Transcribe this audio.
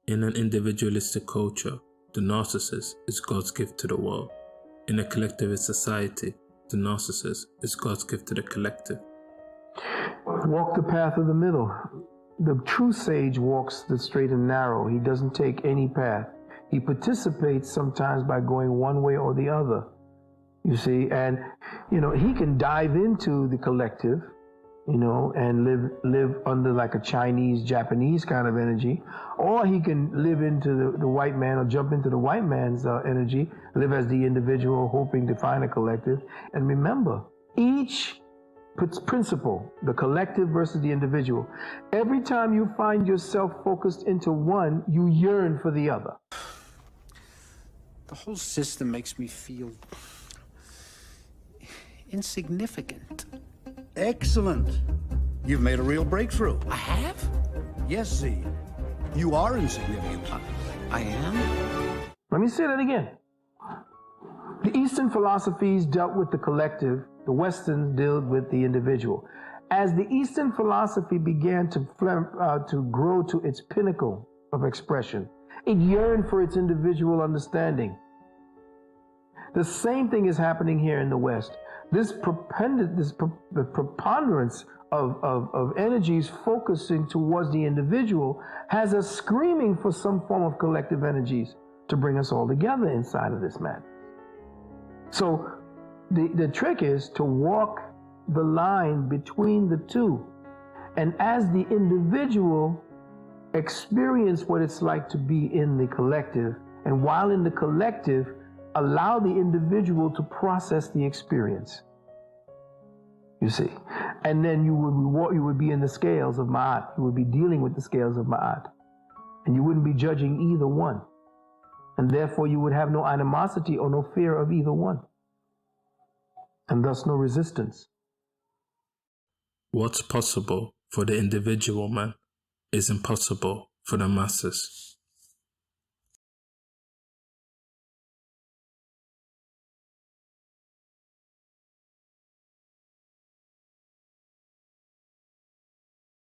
In an individualistic culture, the narcissist is God's gift to the world. In a collectivist society, the narcissist is God's gift to the collective. Walk the path of the middle. The true sage walks the straight and narrow. He doesn't take any path. He participates sometimes by going one way or the other. You see, and he can dive into the collective, and live under like a Chinese, Japanese kind of energy, or he can live into the white man or jump into the white man's energy, live as the individual, hoping to find a collective. And remember, each principle, the collective versus the individual, every time you find yourself focused into one, you yearn for the other. The whole system makes me feel insignificant. Excellent. You've made a real breakthrough. I have? Yes, Z. You are insignificant. I am? Let me say that again. The Eastern philosophies dealt with the collective. The Western dealt with the individual. As the Eastern philosophy began to grow to its pinnacle of expression, it yearned for its individual understanding. The same thing is happening here in the West. This preponderance of energies focusing towards the individual has us screaming for some form of collective energies to bring us all together inside of this man. So the trick is to walk the line between the two. And as the individual experience what it's like to be in the collective, and while in the collective, allow the individual to process the experience. You see, and then you would be in the scales of Ma'at. You would be dealing with the scales of Ma'at, and you wouldn't be judging either one, and therefore you would have no animosity or no fear of either one, and thus no resistance. What's possible for the individual man is impossible for the masses.